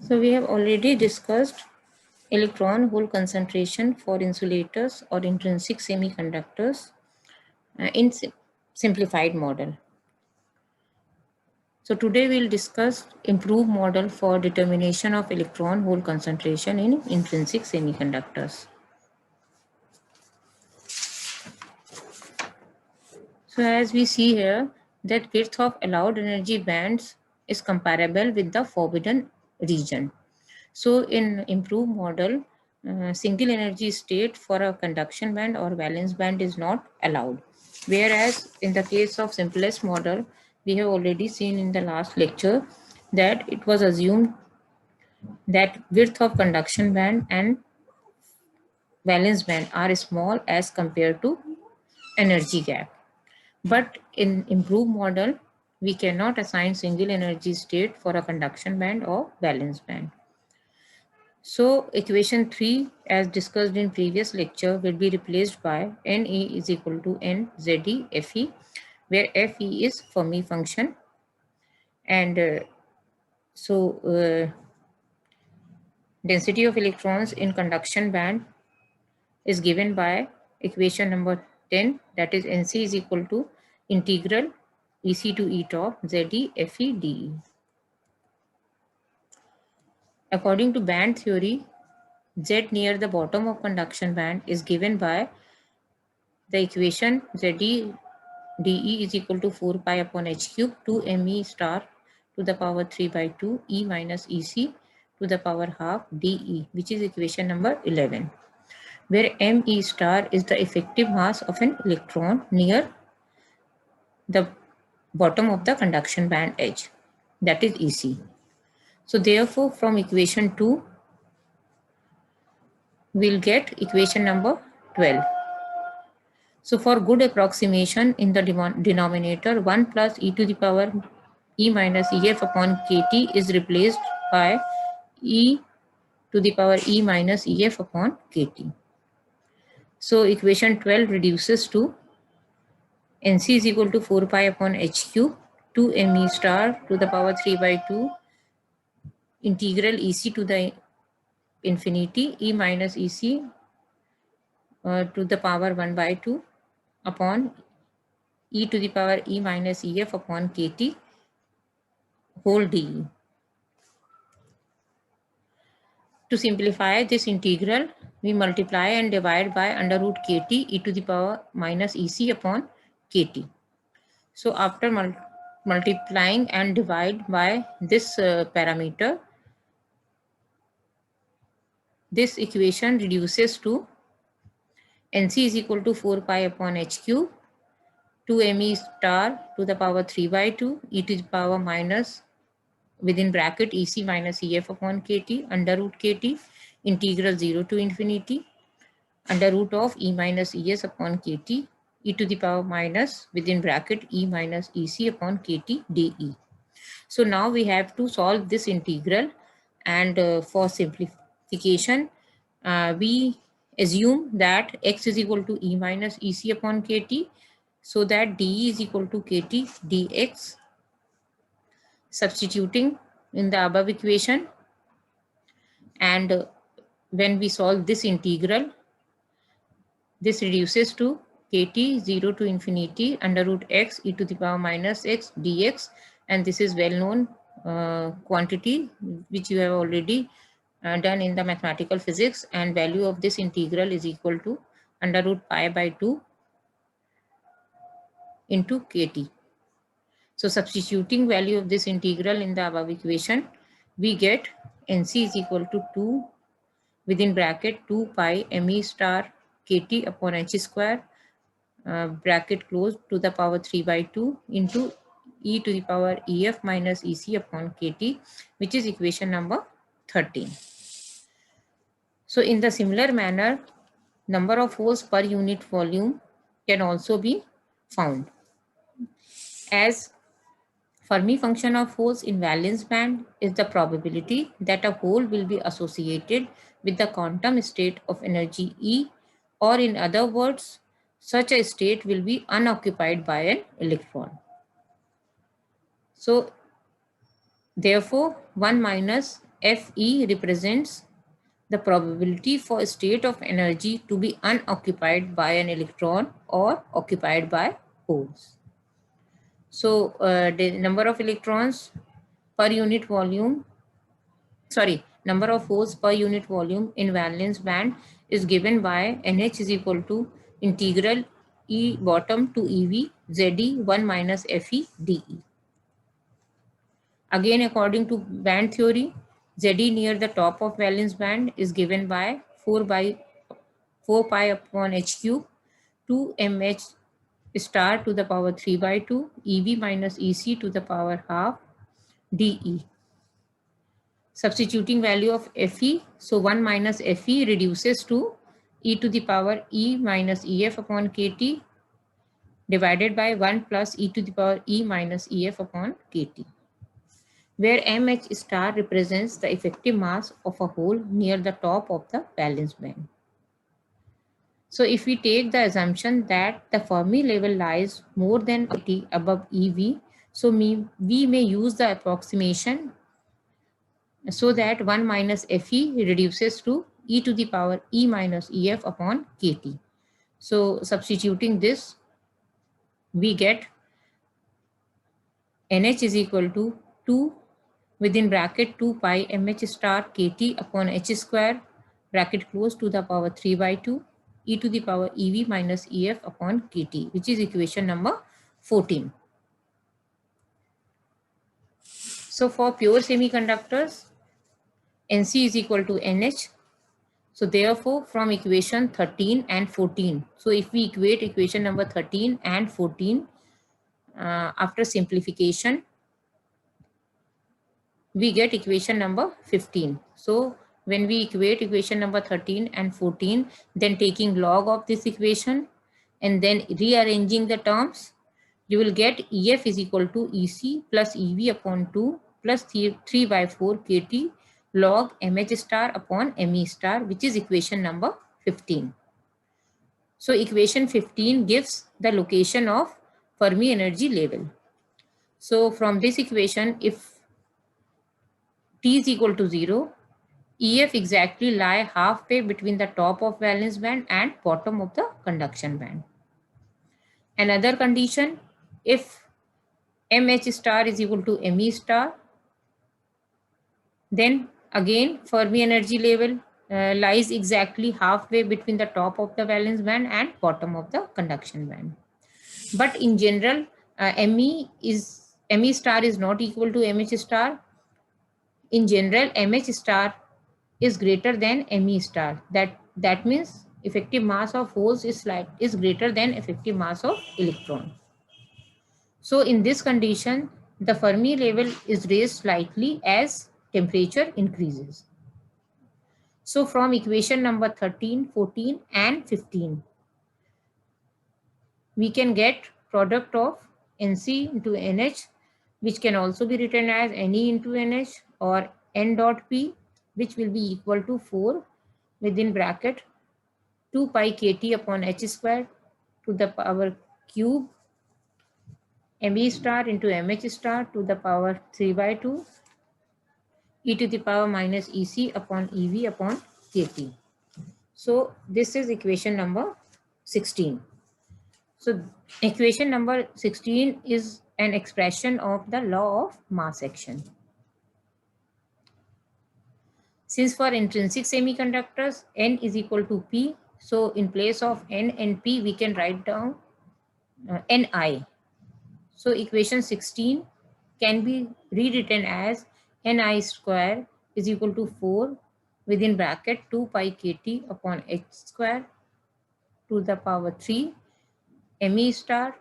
So we have already discussed electron hole concentration for insulators or intrinsic semiconductors in simplified model. So today we'll discuss improved model for determination of electron hole concentration in intrinsic semiconductors. So as we see here that width of allowed energy bands is comparable with the forbidden region. So in improved model, single energy state for a conduction band or valence band is not allowed. Whereas in the case of simplest model, we have already seen in the last lecture that it was assumed that width of conduction band and valence band are small as compared to energy gap. But in improved model, we cannot assign single energy state for a conduction band or valence band. So equation 3 as discussed in previous lecture will be replaced by Ne is equal to NZe Fe, where Fe is Fermi function. And density of electrons in conduction band is given by equation number 10, that is Nc is equal to integral Ec to E top Ze Fe dE. According to band theory, Z near the bottom of conduction band is given by the equation Ze dE is equal to 4 pi upon h cube 2 me star to the power 3 by 2 E minus Ec to the power half dE, which is equation number 11, where me star is the effective mass of an electron near the bottom of the conduction band edge, that is Ec. So therefore from equation 2 we'll get equation number 12. So for good approximation in the denominator, 1 plus e to the power e minus ef upon kt is replaced by e to the power e minus ef upon kt. So equation 12 reduces to Nc is equal to 4 pi upon h cube 2 me star to the power 3 by 2 integral Ec to the infinity e minus Ec to the power 1 by 2 upon e to the power e minus ef upon kt whole dE. To simplify this integral, we multiply and divide by under root kt e to the power minus ec upon kt. So after multiplying and divide by this parameter, this equation reduces to Nc is equal to 4 pi upon h cube 2 me star to the power 3 by 2 e to the power minus within bracket ec minus ef upon kt under root kt integral 0 to infinity under root of e minus es upon kt e to the power minus within bracket e minus ec upon kt dE. So now we have to solve this integral, and for simplification we assume that x is equal to e minus ec upon kt, so that dE is equal to kt dx. Substituting in the above equation, and when we solve this integral, this reduces to kt 0 to infinity under root x e to the power minus x dx, and this is well known quantity which you have already done in the mathematical physics, and value of this integral is equal to under root pi by 2 into kt. So substituting value of this integral in the above equation, we get Nc is equal to 2 within bracket 2 pi me star kt upon h square bracket closed to the power 3 by 2 into e to the power ef minus ec upon kt, which is equation number 13. So in the similar manner, number of holes per unit volume can also be found. As Fermi function of holes in valence band is the probability that a hole will be associated with the quantum state of energy E, or in other words, such a state will be unoccupied by an electron. So therefore 1 minus Fe represents the probability for a state of energy to be unoccupied by an electron or occupied by holes. So the number of electrons per unit volume, number of holes per unit volume in valence band is given by NH is equal to integral E bottom to EV ZE 1 minus FE DE. Again, according to band theory, ZE near the top of valence band is given by 4 pi upon H cube 2 mH star to the power 3 by 2 EV minus EC to the power half DE. Substituting value of Fe, so 1 minus Fe reduces to e to the power E minus EF upon KT divided by 1 plus e to the power E minus EF upon KT, where mH star represents the effective mass of a hole near the top of the valence band. So if we take the assumption that the Fermi level lies more than 80 above EV, so we may use the approximation so that 1 minus Fe reduces to e to the power E minus EF upon KT. So substituting this, we get NH is equal to 2 within bracket 2 pi mH star KT upon H square bracket close to the power 3 by 2 e to the power EV minus EF upon KT, which is equation number 14. So for pure semiconductors, NC is equal to NH. So therefore, from equation 13 and 14, so if we equate equation number 13 and 14 after simplification, we get equation number 15. So when we equate equation number 13 and 14, then taking log of this equation and then rearranging the terms, you will get EF is equal to EC plus EV upon 2 plus 3 by 4 KT log MH star upon ME star, which is equation number 15. So equation 15 gives the location of Fermi energy level. So from this equation, if T is equal to 0, EF exactly lie halfway between the top of valence band and bottom of the conduction band. Another condition, if MH star is equal to ME star, then again Fermi energy level lies exactly halfway between the top of the valence band and bottom of the conduction band. But in general, ME star is not equal to MH star. In general, MH star is greater than ME star. That means effective mass of holes is greater than effective mass of electron. So in this condition, the Fermi level is raised slightly as temperature increases. So from equation number 13, 14 and 15, we can get product of NC into NH, which can also be written as NE into NH, or N dot P, which will be equal to 4 within bracket 2 pi KT upon H square to the power cube ME star into MH star to the power 3 by 2 e to the power minus EC upon EV upon KT. So this is equation number 16. So equation number 16 is an expression of the law of mass action. Since for intrinsic semiconductors, N is equal to P, so in place of N and P, we can write down Ni. So equation 16 can be rewritten as Ni square is equal to 4 within bracket 2 pi KT upon H square to the power 3 Me star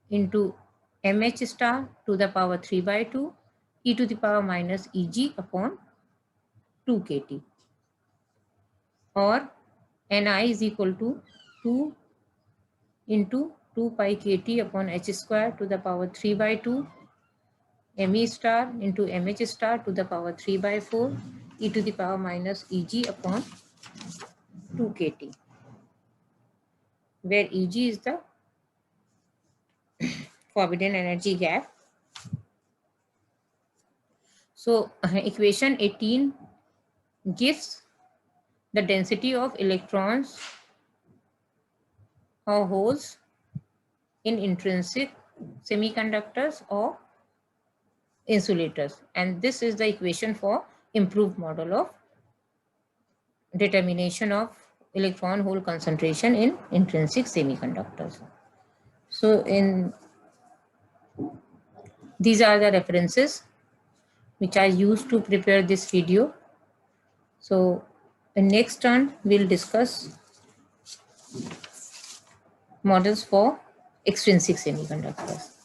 into MH star to the power 3 by 2 e to the power minus Eg upon 2 KT, or Ni is equal to 2 into 2 pi KT upon H square to the power 3 by 2 Me star into MH star to the power 3 by 4 e to the power minus Eg upon 2 KT, where Eg is the forbidden energy gap. So equation 18 gives the density of electrons or holes in intrinsic semiconductors or insulators, and this is the equation for improved model of determination of electron hole concentration in intrinsic semiconductors. So in these are the references which I used to prepare this video. So in next turn we'll discuss models for extrinsic semiconductors.